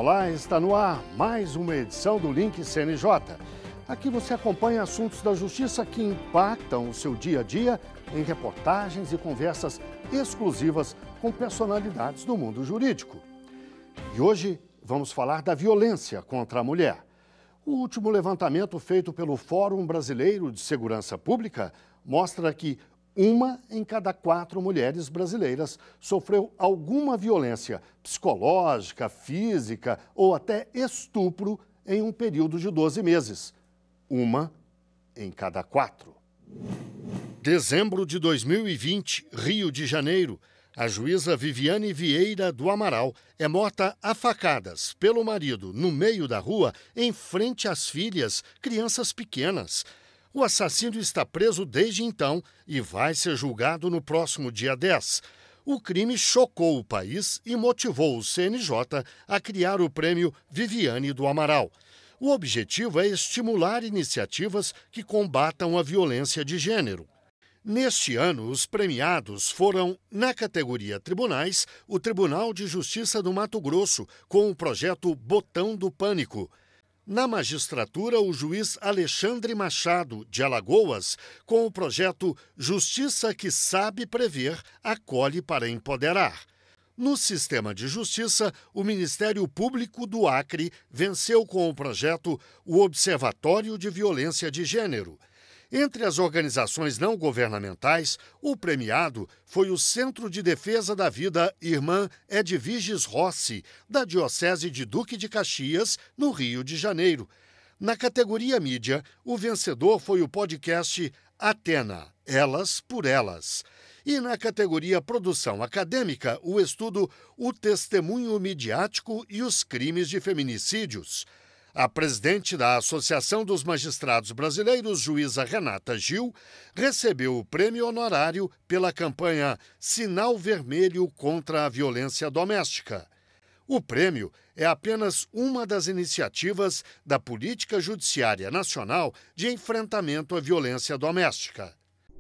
Olá, está no ar mais uma edição do Link CNJ. Aqui você acompanha assuntos da justiça que impactam o seu dia a dia em reportagens e conversas exclusivas com personalidades do mundo jurídico. E hoje vamos falar da violência contra a mulher. O último levantamento feito pelo Fórum Brasileiro de Segurança Pública mostra que 1 em cada 4 mulheres brasileiras sofreu alguma violência psicológica, física ou até estupro em um período de 12 meses. 1 em cada 4. Dezembro de 2020, Rio de Janeiro. A juíza Viviane Vieira do Amaral é morta a facadas pelo marido no meio da rua, em frente às filhas, crianças pequenas. O assassino está preso desde então e vai ser julgado no próximo dia 10. O crime chocou o país e motivou o CNJ a criar o prêmio Viviane do Amaral. O objetivo é estimular iniciativas que combatam a violência de gênero. Neste ano, os premiados foram, na categoria Tribunais, o Tribunal de Justiça do Mato Grosso, com o projeto Botão do Pânico. Na magistratura, o juiz Alexandre Machado, de Alagoas, com o projeto Justiça que Sabe Prever, Acolhe para Empoderar. No sistema de justiça, o Ministério Público do Acre venceu com o projeto o Observatório de Violência de Gênero. Entre as organizações não governamentais, o premiado foi o Centro de Defesa da Vida Irmã Edviges Rossi, da Diocese de Duque de Caxias, no Rio de Janeiro. Na categoria mídia, o vencedor foi o podcast Atena, Elas por Elas. E na categoria Produção Acadêmica, o estudo O Testemunho Midiático e os Crimes de Feminicídios. A presidente da Associação dos Magistrados Brasileiros, juíza Renata Gil, recebeu o prêmio honorário pela campanha Sinal Vermelho contra a Violência Doméstica. O prêmio é apenas uma das iniciativas da Política Judiciária Nacional de enfrentamento à violência doméstica.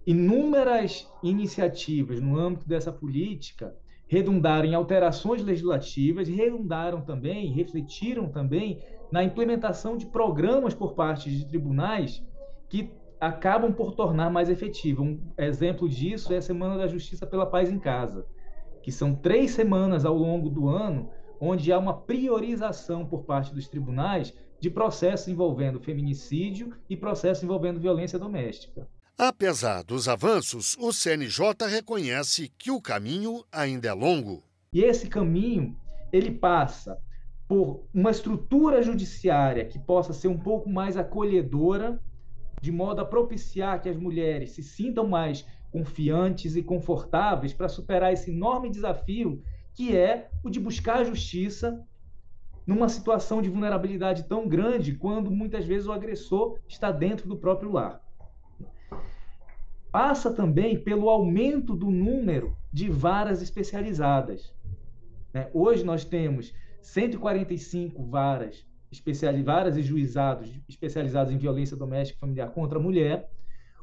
Inúmeras iniciativas no âmbito dessa política redundaram em alterações legislativas e refletiram também na implementação de programas por parte de tribunais que acabam por tornar mais efetivo. Um exemplo disso é a Semana da Justiça pela Paz em Casa, que são 3 semanas ao longo do ano, onde há uma priorização por parte dos tribunais de processos envolvendo feminicídio e processos envolvendo violência doméstica. Apesar dos avanços, o CNJ reconhece que o caminho ainda é longo. E esse caminho, ele passa por uma estrutura judiciária que possa ser um pouco mais acolhedora, de modo a propiciar que as mulheres se sintam mais confiantes e confortáveis para superar esse enorme desafio que é o de buscar a justiça numa situação de vulnerabilidade tão grande quando muitas vezes o agressor está dentro do próprio lar. Passa também pelo aumento do número de varas especializadas. Hoje nós temos 145 varas e juizados especializados em violência doméstica e familiar contra a mulher,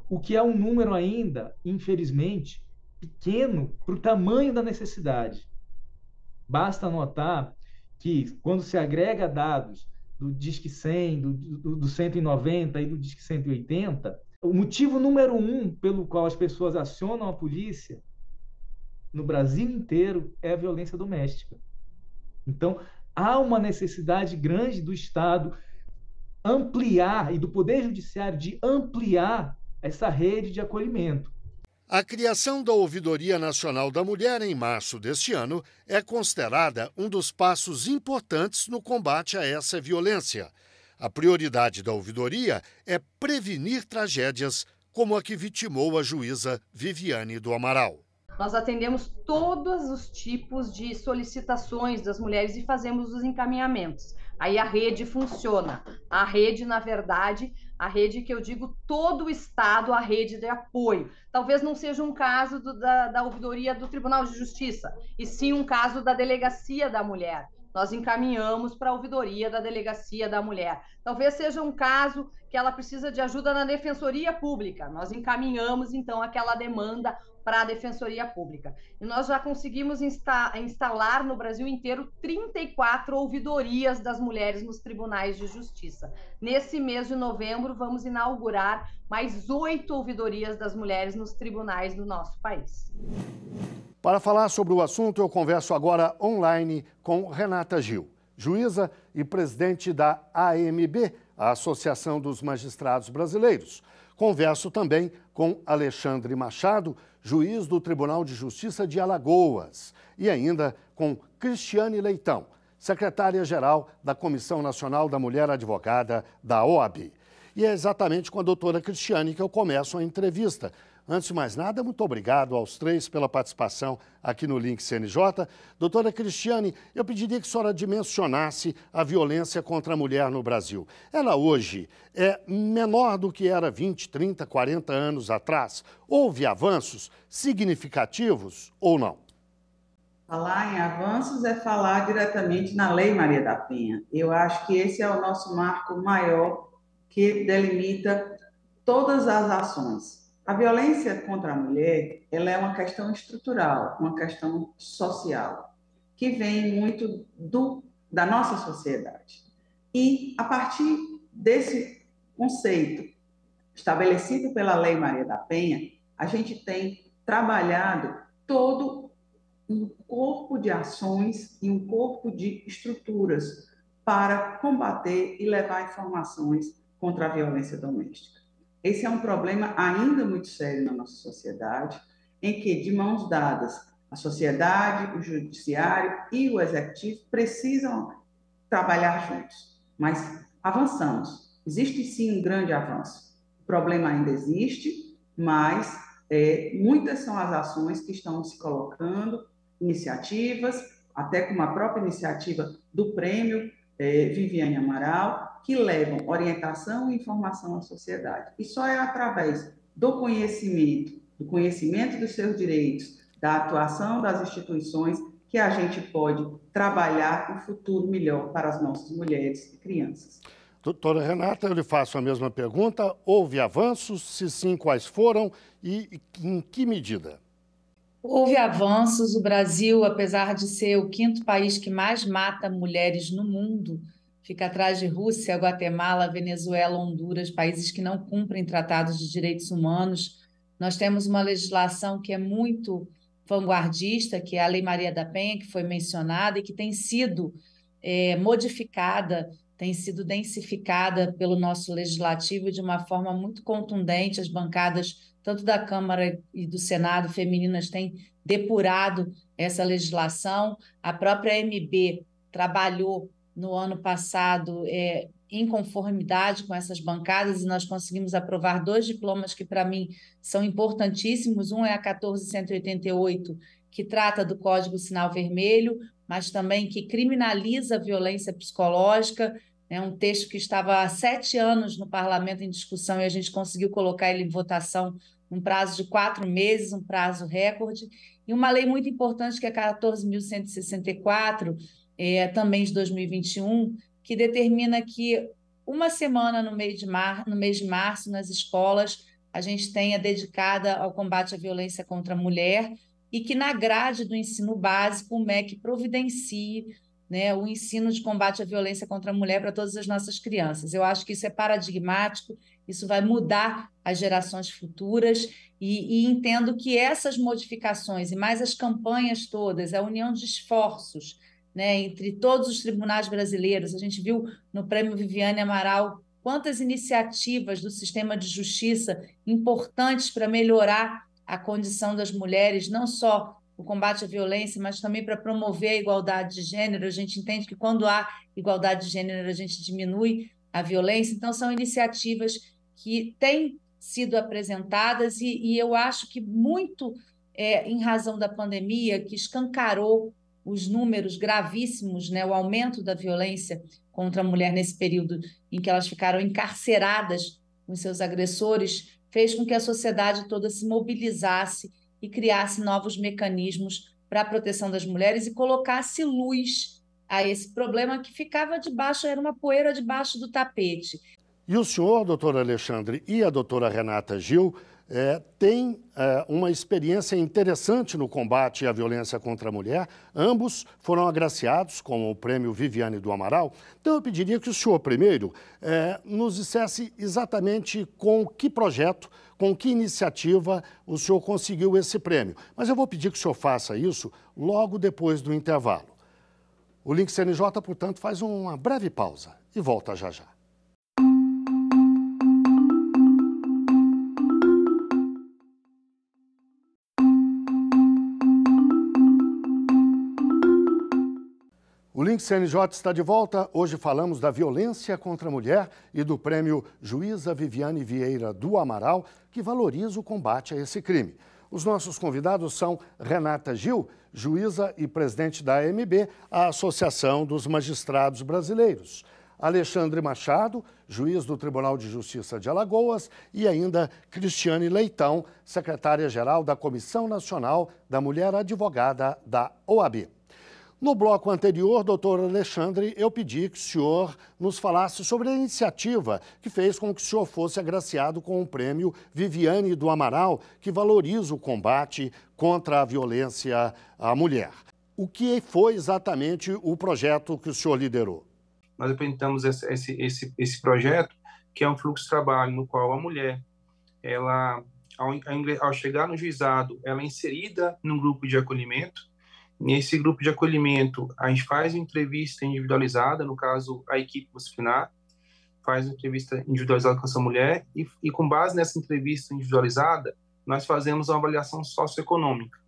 o que é um número ainda, infelizmente, pequeno para o tamanho da necessidade. Basta notar que, quando se agrega dados do Disque 100, do 190 e do Disque 180, o motivo número 1 pelo qual as pessoas acionam a polícia no Brasil inteiro é a violência doméstica. Então, há uma necessidade grande do Estado ampliar e do Poder Judiciário de ampliar essa rede de acolhimento. A criação da Ouvidoria Nacional da Mulher em março deste ano é considerada um dos passos importantes no combate a essa violência. A prioridade da ouvidoria é prevenir tragédias como a que vitimou a juíza Viviane do Amaral. Nós atendemos todos os tipos de solicitações das mulheres e fazemos os encaminhamentos. Aí a rede funciona. A rede, na verdade, a rede que eu digo todo o Estado, a rede de apoio. Talvez não seja um caso da ouvidoria do Tribunal de Justiça, e sim um caso da Delegacia da Mulher, nós encaminhamos para a ouvidoria da Delegacia da Mulher. Talvez seja um caso que ela precisa de ajuda na Defensoria Pública. Nós encaminhamos, então, aquela demanda para a Defensoria Pública. E nós já conseguimos instalar no Brasil inteiro 34 ouvidorias das mulheres nos tribunais de justiça. Nesse mês de novembro, vamos inaugurar mais 8 ouvidorias das mulheres nos tribunais do nosso país. Para falar sobre o assunto, eu converso agora online com Renata Gil, juíza e presidente da AMB, a Associação dos Magistrados Brasileiros. Converso também com Alexandre Machado, juiz do Tribunal de Justiça de Alagoas, e ainda com Cristiane Leitão, secretária-geral da Comissão Nacional da Mulher Advogada da OAB. E é exatamente com a doutora Cristiane que eu começo a entrevista. Antes de mais nada, muito obrigado aos três pela participação aqui no Link CNJ. Doutora Cristiane, eu pediria que a senhora dimensionasse a violência contra a mulher no Brasil. Ela hoje é menor do que era 20, 30, 40 anos atrás? Houve avanços significativos ou não? Falar em avanços é falar diretamente na Lei Maria da Penha. Eu acho que esse é o nosso marco maior que delimita todas as ações. A violência contra a mulher, ela é uma questão estrutural, uma questão social, que vem muito da nossa sociedade. E, a partir desse conceito estabelecido pela Lei Maria da Penha, a gente tem trabalhado todo um corpo de ações e um corpo de estruturas para combater e levar informações contra a violência doméstica. Esse é um problema ainda muito sério na nossa sociedade, em que, de mãos dadas, a sociedade, o judiciário e o executivo precisam trabalhar juntos. Mas avançamos. Existe, sim, um grande avanço. O problema ainda existe, mas muitas são as ações que estão se colocando, iniciativas, até como a própria iniciativa do Prêmio Viviane Amaral, que levam orientação e informação à sociedade. E só é através do conhecimento dos seus direitos, da atuação das instituições, que a gente pode trabalhar um futuro melhor para as nossas mulheres e crianças. Doutora Renata, eu lhe faço a mesma pergunta. Houve avanços? Se sim, quais foram e em que medida? Houve avanços. O Brasil, apesar de ser o 5º país que mais mata mulheres no mundo, fica atrás de Rússia, Guatemala, Venezuela, Honduras, países que não cumprem tratados de direitos humanos. Nós temos uma legislação que é muito vanguardista, que é a Lei Maria da Penha, que foi mencionada e que tem sido modificada, tem sido densificada pelo nosso legislativo de uma forma muito contundente. As bancadas, tanto da Câmara e do Senado femininas, têm depurado essa legislação. A própria AMB trabalhou no ano passado em conformidade com essas bancadas, e nós conseguimos aprovar 2 diplomas que, para mim, são importantíssimos. Um é a 14188, que trata do Código Sinal Vermelho, mas também que criminaliza a violência psicológica. É um texto que estava há 7 anos no parlamento em discussão, e a gente conseguiu colocar ele em votação num prazo de 4 meses, um prazo recorde. E uma lei muito importante, que é a 14.164, também de 2021, que determina que uma semana no mês de março, nas escolas, a gente tenha dedicada ao combate à violência contra a mulher, e que na grade do ensino básico o MEC providencie, né, o ensino de combate à violência contra a mulher para todas as nossas crianças. Eu acho que isso é paradigmático, isso vai mudar as gerações futuras, e entendo que essas modificações e mais as campanhas todas, a união de esforços, né, entre todos os tribunais brasileiros. A gente viu no Prêmio Viviane Amaral quantas iniciativas do sistema de justiça importantes para melhorar a condição das mulheres, não só o combate à violência, mas também para promover a igualdade de gênero. A gente entende que quando há igualdade de gênero, a gente diminui a violência. Então, são iniciativas que têm sido apresentadas, e eu acho que muito em razão da pandemia, que escancarou os números gravíssimos, né, o aumento da violência contra a mulher nesse período em que elas ficaram encarceradas com seus agressores, fez com que a sociedade toda se mobilizasse e criasse novos mecanismos para a proteção das mulheres e colocasse luz a esse problema que ficava debaixo, era uma poeira debaixo do tapete. E o senhor, doutor Alexandre, e a doutora Renata Gil, têm uma experiência interessante no combate à violência contra a mulher. Ambos foram agraciados com o prêmio Viviane do Amaral. Então, eu pediria que o senhor, primeiro, nos dissesse exatamente com que projeto, com que iniciativa o senhor conseguiu esse prêmio. Mas eu vou pedir que o senhor faça isso logo depois do intervalo. O Link CNJ, portanto, faz uma breve pausa e volta já já. O Link CNJ está de volta. Hoje falamos da violência contra a mulher e do prêmio Juíza Viviane Vieira do Amaral, que valoriza o combate a esse crime. Os nossos convidados são Renata Gil, juíza e presidente da AMB, a Associação dos Magistrados Brasileiros. Alexandre Machado, juiz do Tribunal de Justiça de Alagoas, e ainda Cristiane Leitão, secretária-geral da Comissão Nacional da Mulher Advogada da OAB. No bloco anterior, doutor Alexandre, eu pedi que o senhor nos falasse sobre a iniciativa que fez com que o senhor fosse agraciado com o prêmio Viviane do Amaral, que valoriza o combate contra a violência à mulher. O que foi exatamente o projeto que o senhor liderou? Nós apresentamos esse projeto, que é um fluxo de trabalho no qual a mulher, ela, ao chegar no juizado, ela é inserida num grupo de acolhimento. Nesse grupo de acolhimento, a gente faz uma entrevista individualizada, no caso, a equipe disciplinar faz uma entrevista individualizada com essa mulher e com base nessa entrevista individualizada, nós fazemos uma avaliação socioeconômica.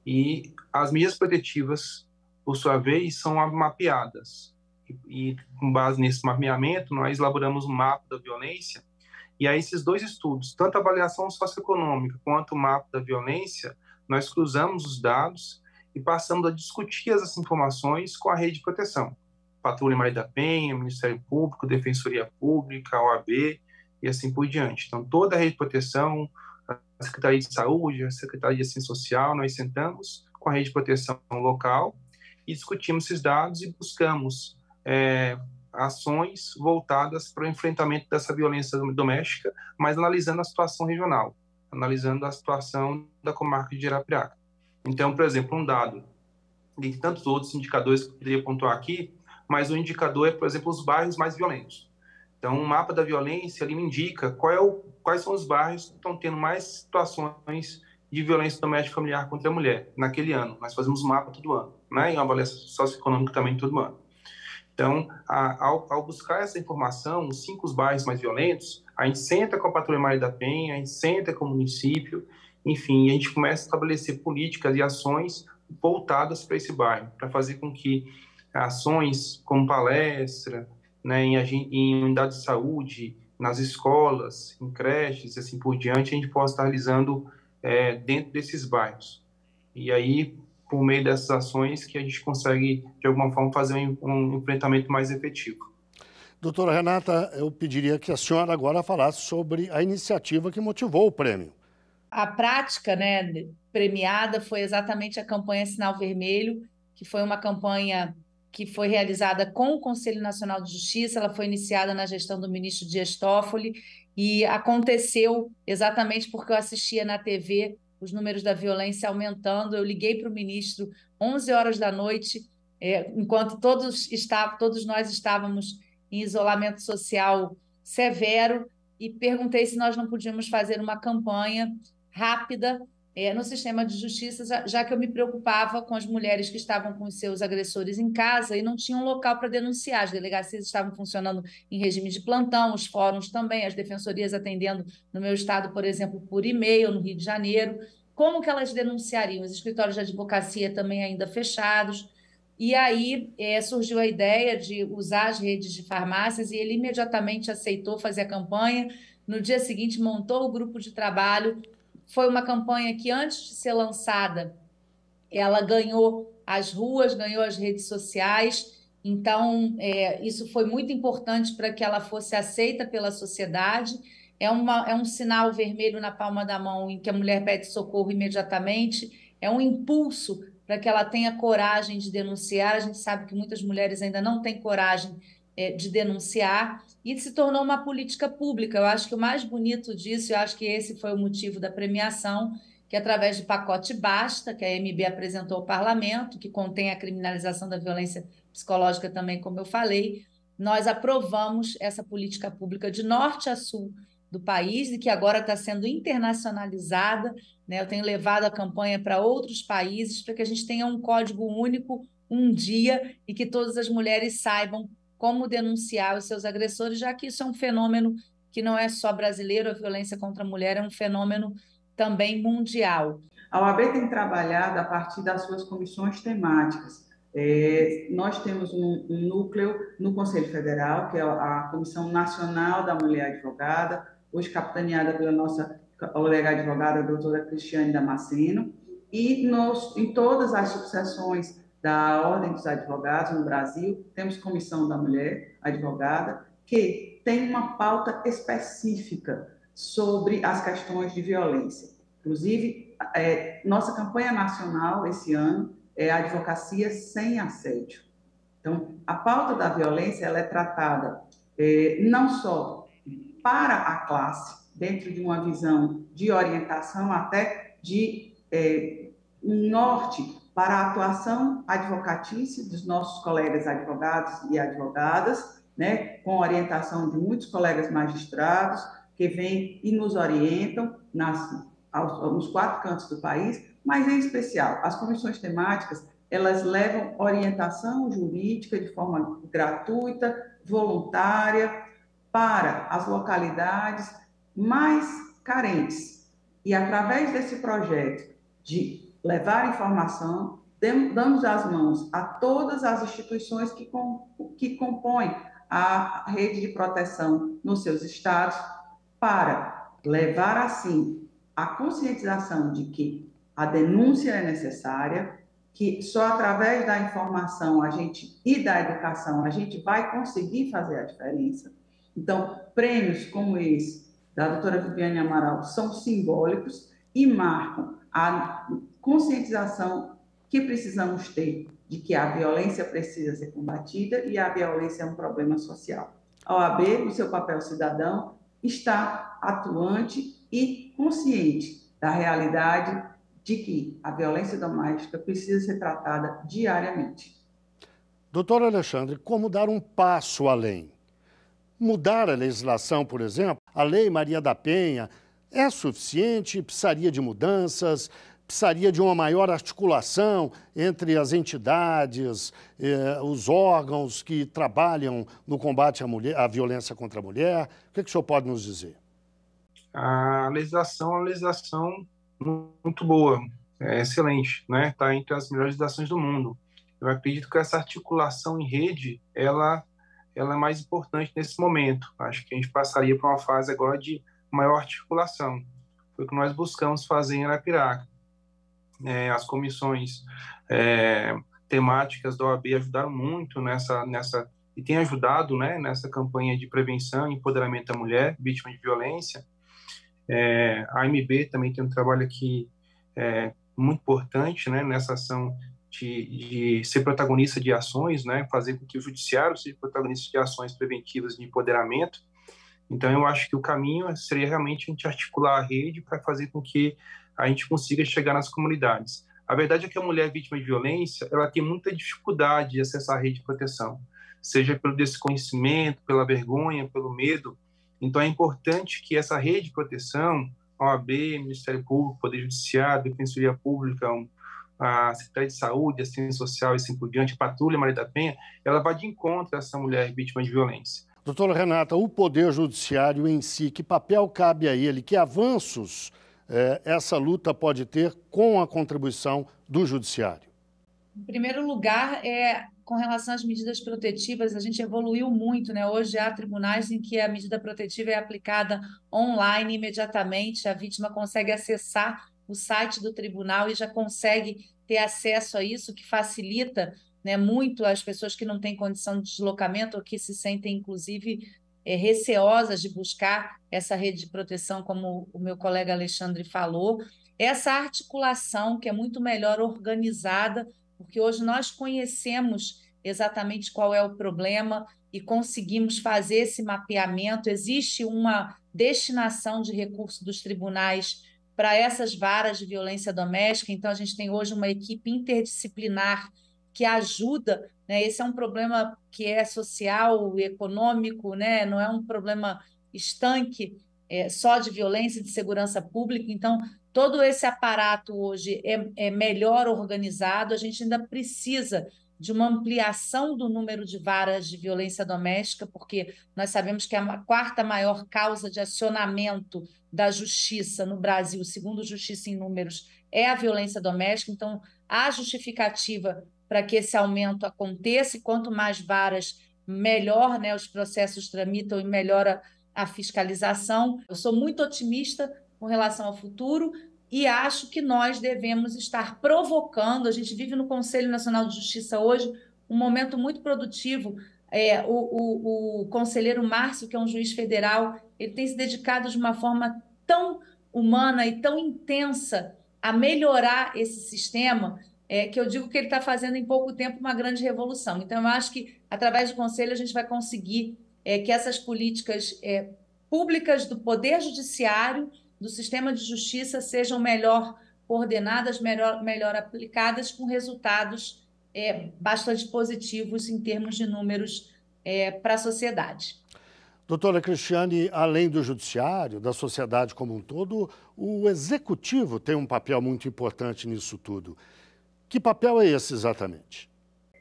E as medidas protetivas, por sua vez, são mapeadas. E com base nesse mapeamento, nós elaboramos um mapa da violência. E aí, esses dois estudos, tanto a avaliação socioeconômica quanto o mapa da violência, nós cruzamos os dados e passamos a discutir essas informações com a rede de proteção. Patrulha Maria da Penha, Ministério Público, Defensoria Pública, OAB e assim por diante. Então, toda a rede de proteção, a Secretaria de Saúde, a Secretaria de Assistência Social, nós sentamos com a rede de proteção local e discutimos esses dados e buscamos ações voltadas para o enfrentamento dessa violência doméstica, mas analisando a situação regional, analisando a situação da comarca de Arapiraca. Então, por exemplo, um dado, de tantos outros indicadores que eu poderia pontuar aqui, mas o indicador é, por exemplo, os bairros mais violentos. Então, o mapa da violência, ele me indica quais são os bairros que estão tendo mais situações de violência doméstica familiar contra a mulher naquele ano. Nós fazemos um mapa todo ano, né? E uma avaliação socioeconômica também todo ano. Então, ao buscar essa informação, os 5 bairros mais violentos, a gente senta com a Patrulha Maria da Penha, a gente senta com o município, enfim, a gente começa a estabelecer políticas e ações voltadas para esse bairro, para fazer com que ações como palestra, né, em unidades de saúde, nas escolas, em creches, assim por diante, a gente possa estar realizando dentro desses bairros. E aí, por meio dessas ações, que a gente consegue, de alguma forma, fazer um enfrentamento mais efetivo. Doutora Renata, eu pediria que a senhora agora falasse sobre a iniciativa que motivou o prêmio. A prática, né, premiada foi exatamente a campanha Sinal Vermelho, que foi uma campanha que foi realizada com o Conselho Nacional de Justiça. Ela foi iniciada na gestão do ministro Dias Toffoli e aconteceu exatamente porque eu assistia na TV os números da violência aumentando. Eu liguei para o ministro 11 horas da noite, enquanto todos nós estávamos em isolamento social severo, e perguntei se nós não podíamos fazer uma campanha rápida no sistema de justiça, já que eu me preocupava com as mulheres que estavam com os seus agressores em casa e não tinham local para denunciar. As delegacias estavam funcionando em regime de plantão, os fóruns também, as defensorias atendendo no meu estado, por exemplo, por e-mail, no Rio de Janeiro. Como que elas denunciariam? Os escritórios de advocacia também ainda fechados. E aí surgiu a ideia de usar as redes de farmácias e ele imediatamente aceitou fazer a campanha. No dia seguinte, montou o grupo de trabalho. Foi uma campanha que, antes de ser lançada, ela ganhou as ruas, ganhou as redes sociais. Então, isso foi muito importante para que ela fosse aceita pela sociedade. É um sinal vermelho na palma da mão em que a mulher pede socorro imediatamente. É um impulso para que ela tenha coragem de denunciar. A gente sabe que muitas mulheres ainda não têm coragem de denunciar, e se tornou uma política pública. Eu acho que o mais bonito disso, eu acho que esse foi o motivo da premiação, que através do pacote Basta, que a MB apresentou ao parlamento, que contém a criminalização da violência psicológica também, como eu falei, nós aprovamos essa política pública de norte a sul do país e que agora está sendo internacionalizada, né? Eu tenho levado a campanha para outros países para que a gente tenha um código único um dia e que todas as mulheres saibam como denunciar os seus agressores, já que isso é um fenômeno que não é só brasileiro, a violência contra a mulher é um fenômeno também mundial. A OAB tem trabalhado a partir das suas comissões temáticas. Nós temos um núcleo no Conselho Federal, que é a Comissão Nacional da Mulher Advogada, hoje capitaneada pela nossa colega advogada, a doutora Cristiane Damasceno, e em todas as subseções da Ordem dos Advogados no Brasil, temos Comissão da Mulher Advogada, que tem uma pauta específica sobre as questões de violência. Inclusive, nossa campanha nacional esse ano é a advocacia sem assédio. Então, a pauta da violência ela é tratada não só para a classe, dentro de uma visão de orientação, até de um norte para a atuação advocatícia dos nossos colegas advogados e advogadas, né, com orientação de muitos colegas magistrados que vêm e nos orientam nos 4 cantos do país, mas em especial as comissões temáticas, elas levam orientação jurídica de forma gratuita, voluntária, para as localidades mais carentes. E através desse projeto de levar informação, damos as mãos a todas as instituições que compõem a rede de proteção nos seus estados, para levar, assim, a conscientização de que a denúncia é necessária, que só através da informação e da educação a gente vai conseguir fazer a diferença. Então, prêmios como esse da doutora Viviane Amaral são simbólicos e marcam a conscientização que precisamos ter de que a violência precisa ser combatida e a violência é um problema social. A OAB, no seu papel cidadão, está atuante e consciente da realidade de que a violência doméstica precisa ser tratada diariamente. Doutor Alexandre, como dar um passo além? Mudar a legislação, por exemplo, a Lei Maria da Penha, é suficiente? Precisaria de mudanças? Precisaria de uma maior articulação entre as entidades, os órgãos que trabalham no combate à violência contra a mulher? O que o senhor pode nos dizer? A legislação é uma legislação muito boa, excelente, né? Está entre as melhores legislações do mundo. Eu acredito que essa articulação em rede, ela é mais importante nesse momento. Acho que a gente passaria por uma fase agora de maior articulação. Foi o que nós buscamos fazer em Arapiraca. As comissões temáticas da OAB ajudaram muito e tem ajudado, né, nessa campanha de prevenção e empoderamento da mulher vítima de violência. A AMB também tem um trabalho aqui muito importante, né, nessa ação de ser protagonista de ações, né, fazer com que o judiciário seja protagonista de ações preventivas de empoderamento. Então, eu acho que o caminho seria realmente a gente articular a rede para fazer com que a gente consiga chegar nas comunidades. A verdade é que a mulher vítima de violência, ela tem muita dificuldade de acessar a rede de proteção, seja pelo desconhecimento, pela vergonha, pelo medo. Então, é importante que essa rede de proteção, a OAB, Ministério Público, Poder Judiciário, Defensoria Pública, a Secretaria de Saúde, Assistência Social e assim por diante, a Patrulha Maria da Penha, ela vai de encontro a essa mulher vítima de violência. Doutora Renata, o Poder Judiciário em si, que papel cabe a ele? Que avanços essa luta pode ter com a contribuição do Judiciário? Em primeiro lugar, com relação às medidas protetivas, a gente evoluiu muito, né? Hoje há tribunais em que a medida protetiva é aplicada online imediatamente, a vítima consegue acessar o site do tribunal e já consegue ter acesso a isso, que facilita, né, muito as pessoas que não têm condição de deslocamento ou que se sentem, inclusive, receosas de buscar essa rede de proteção, como o meu colega Alexandre falou. essa articulação que é muito melhor organizada, porque hoje nós conhecemos exatamente qual é o problema e conseguimos fazer esse mapeamento. Existe uma destinação de recursos dos tribunais para essas varas de violência doméstica, então a gente tem hoje uma equipe interdisciplinar que ajuda, né? Esse é um problema que é social, econômico, né? Não é um problema estanque, só de violência e de segurança pública. Então, todo esse aparato hoje é melhor organizado. A gente ainda precisa de uma ampliação do número de varas de violência doméstica, porque nós sabemos que a quarta maior causa de acionamento da justiça no Brasil, segundo Justiça em Números, é a violência doméstica. Então, há justificativa para que esse aumento aconteça, e quanto mais varas, melhor, né, os processos tramitam e melhora a fiscalização. Eu sou muito otimista com relação ao futuro e acho que nós devemos estar provocando. A gente vive no Conselho Nacional de Justiça hoje um momento muito produtivo. O conselheiro Márcio, que é um juiz federal, ele tem se dedicado de uma forma tão humana e tão intensa a melhorar esse sistema, que eu digo que ele está fazendo em pouco tempo uma grande revolução. Então, eu acho que, através do Conselho, a gente vai conseguir que essas políticas públicas do Poder Judiciário, do sistema de justiça, sejam melhor coordenadas, melhor aplicadas, com resultados bastante positivos em termos de números para a sociedade. Doutora Cristiane, além do judiciário, da sociedade como um todo, o executivo tem um papel muito importante nisso tudo. Que papel é esse exatamente?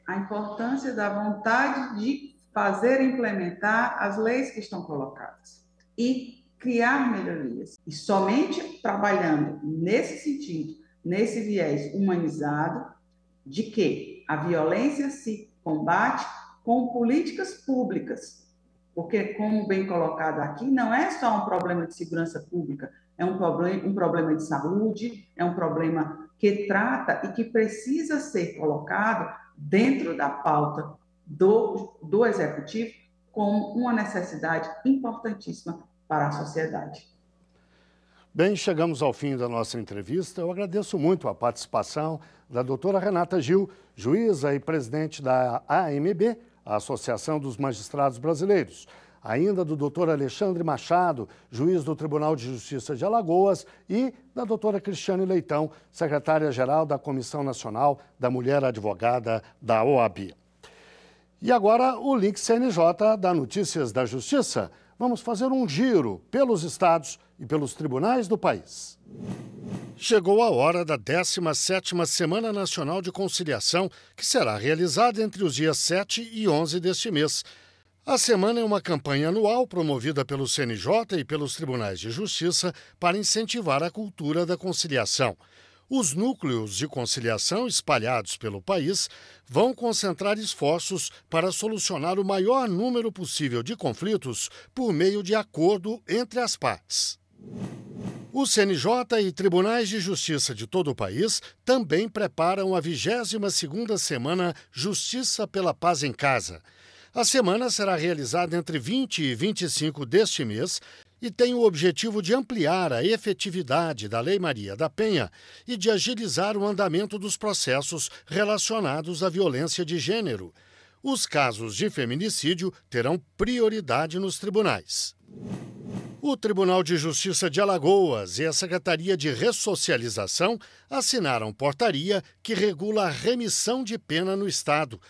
A importância da vontade de fazer e implementar as leis que estão colocadas e criar melhorias. E somente trabalhando nesse sentido, nesse viés humanizado, de que a violência se combate com políticas públicas. Porque, como bem colocado aqui, não é só um problema de segurança pública, é um problema de saúde, é um problema que trata e que precisa ser colocado dentro da pauta do Executivo como uma necessidade importantíssima para a sociedade. Bem, chegamos ao fim da nossa entrevista. Eu agradeço muito a participação da doutora Renata Gil, juíza e presidente da AMB, a Associação dos Magistrados Brasileiros. Ainda do doutor Alexandre Machado, juiz do Tribunal de Justiça de Alagoas, e da doutora Cristiane Leitão, secretária-geral da Comissão Nacional da Mulher Advogada da OAB. E agora o link CNJ da Notícias da Justiça. Vamos fazer um giro pelos estados e pelos tribunais do país. Chegou a hora da 17ª Semana Nacional de Conciliação, que será realizada entre os dias 7 e 11 deste mês. A semana é uma campanha anual promovida pelo CNJ e pelos tribunais de justiça para incentivar a cultura da conciliação. Os núcleos de conciliação espalhados pelo país vão concentrar esforços para solucionar o maior número possível de conflitos por meio de acordo entre as partes. O CNJ e tribunais de justiça de todo o país também preparam a 22ª Semana Justiça pela Paz em Casa. A semana será realizada entre 20 e 25 deste mês e tem o objetivo de ampliar a efetividade da Lei Maria da Penha e de agilizar o andamento dos processos relacionados à violência de gênero. Os casos de feminicídio terão prioridade nos tribunais. O Tribunal de Justiça de Alagoas e a Secretaria de Ressocialização assinaram portaria que regula a remissão de pena no Estado.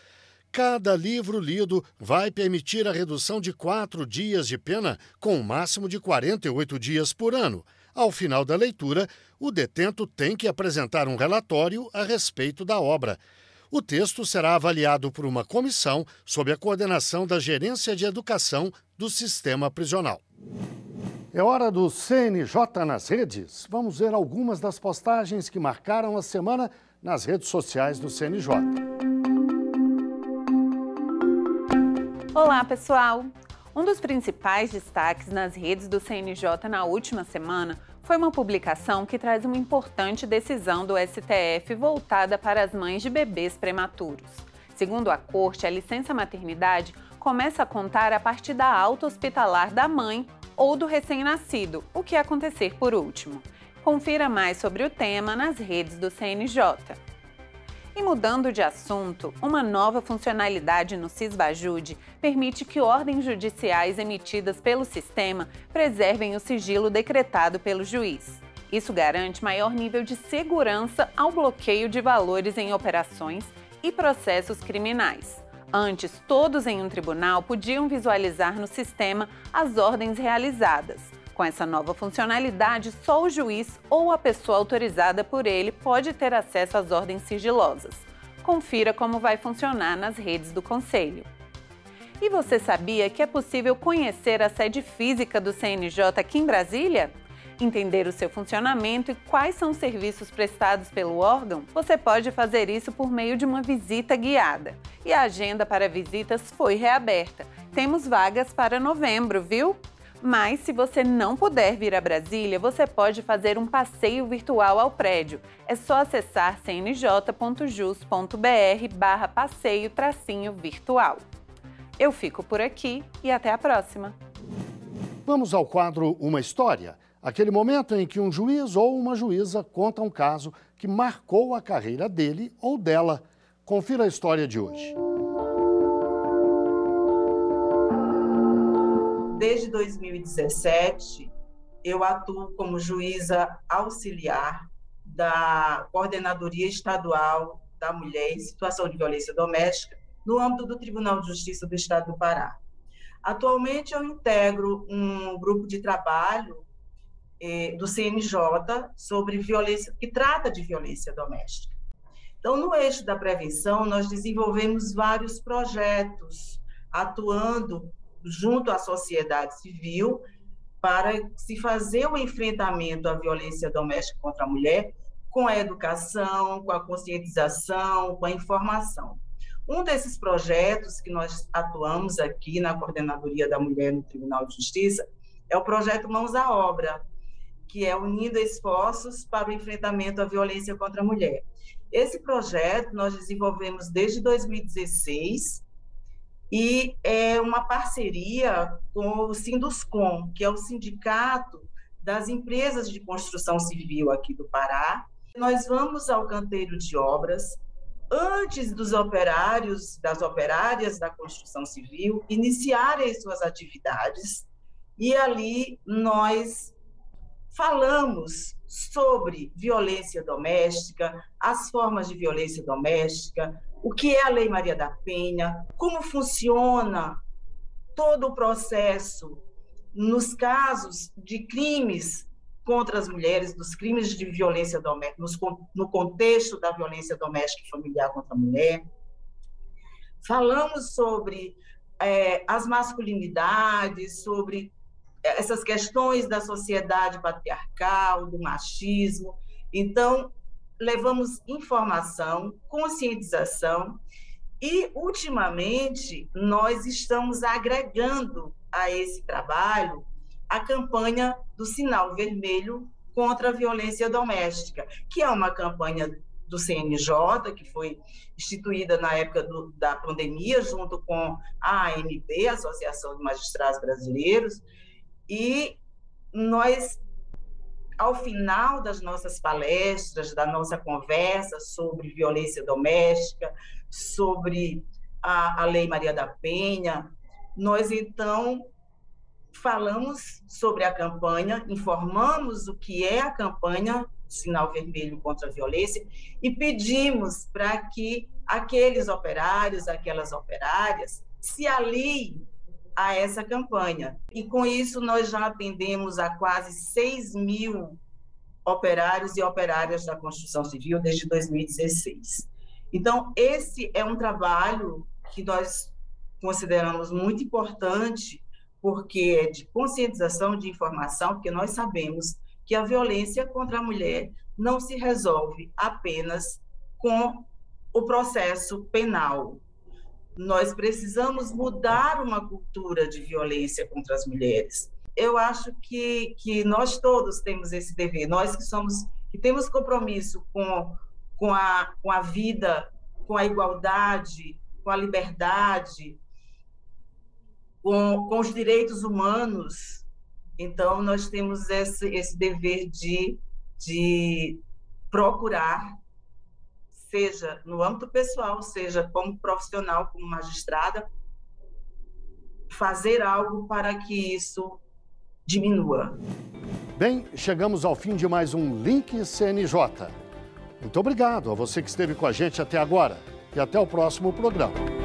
Cada livro lido vai permitir a redução de 4 dias de pena, com um máximo de 48 dias por ano. Ao final da leitura, o detento tem que apresentar um relatório a respeito da obra. O texto será avaliado por uma comissão sob a coordenação da Gerência de Educação do Sistema Prisional. É hora do CNJ nas redes. Vamos ver algumas das postagens que marcaram a semana nas redes sociais do CNJ. Olá, pessoal! Um dos principais destaques nas redes do CNJ na última semana foi uma publicação que traz uma importante decisão do STF voltada para as mães de bebês prematuros. Segundo a Corte, a licença maternidade começa a contar a partir da alta hospitalar da mãe ou do recém-nascido, o que acontecer por último. Confira mais sobre o tema nas redes do CNJ. E mudando de assunto, uma nova funcionalidade no Sisbajude permite que ordens judiciais emitidas pelo sistema preservem o sigilo decretado pelo juiz. Isso garante maior nível de segurança ao bloqueio de valores em operações e processos criminais. Antes, todos em um tribunal podiam visualizar no sistema as ordens realizadas. Com essa nova funcionalidade, só o juiz ou a pessoa autorizada por ele pode ter acesso às ordens sigilosas. Confira como vai funcionar nas redes do Conselho. E você sabia que é possível conhecer a sede física do CNJ aqui em Brasília? Entender o seu funcionamento e quais são os serviços prestados pelo órgão? Você pode fazer isso por meio de uma visita guiada. E a agenda para visitas foi reaberta. Temos vagas para novembro, viu? Mas, se você não puder vir a Brasília, você pode fazer um passeio virtual ao prédio. É só acessar cnj.jus.br/passeio-virtual. Eu fico por aqui e até a próxima. Vamos ao quadro Uma História. Aquele momento em que um juiz ou uma juíza conta um caso que marcou a carreira dele ou dela. Confira a história de hoje. Desde 2017, eu atuo como juíza auxiliar da Coordenadoria Estadual da Mulher em Situação de Violência Doméstica, no âmbito do Tribunal de Justiça do Estado do Pará. Atualmente, eu integro um grupo de trabalho do CNJ sobre violência, que trata de violência doméstica. Então, no eixo da prevenção, nós desenvolvemos vários projetos, atuando junto à sociedade civil, para se fazer o enfrentamento à violência doméstica contra a mulher com a educação, com a conscientização, com a informação. Um desses projetos que nós atuamos aqui na Coordenadoria da Mulher no Tribunal de Justiça é o projeto Mãos à Obra, que é unindo esforços para o enfrentamento à violência contra a mulher. Esse projeto nós desenvolvemos desde 2016, e é uma parceria com o Sinduscom, que é o Sindicato das Empresas de Construção Civil aqui do Pará. Nós vamos ao canteiro de obras, antes dos operários, das operárias da construção civil, iniciarem suas atividades, e ali nós falamos sobre violência doméstica, as formas de violência doméstica, o que é a Lei Maria da Penha, como funciona todo o processo nos casos de crimes contra as mulheres, dos crimes de violência doméstica, no contexto da violência doméstica e familiar contra a mulher. Falamos sobre as masculinidades, sobre essas questões da sociedade patriarcal, do machismo. Então, levamos informação, conscientização e, ultimamente, nós estamos agregando a esse trabalho a campanha do Sinal Vermelho contra a Violência Doméstica, que é uma campanha do CNJ, que foi instituída na época da pandemia, junto com a AMB, Associação de Magistrados Brasileiros, e nós, ao final das nossas palestras, da nossa conversa sobre violência doméstica, sobre a Lei Maria da Penha, nós, então, falamos sobre a campanha, informamos o que é a campanha Sinal Vermelho contra a Violência e pedimos para que aqueles operários, aquelas operárias, se aliem a essa campanha. E, com isso, nós já atendemos a quase 6.000 operários e operárias da construção civil desde 2016. Então, esse é um trabalho que nós consideramos muito importante, porque é de conscientização, de informação, porque nós sabemos que a violência contra a mulher não se resolve apenas com o processo penal. Nós precisamos mudar uma cultura de violência contra as mulheres. Eu acho que nós todos temos esse dever, nós que temos compromisso com a vida, com a igualdade, com a liberdade, com os direitos humanos. Então, nós temos esse dever de de procurar, seja no âmbito pessoal, seja como profissional, como magistrada, fazer algo para que isso diminua. Bem, chegamos ao fim de mais um Link CNJ. Muito obrigado a você que esteve com a gente até agora e até o próximo programa.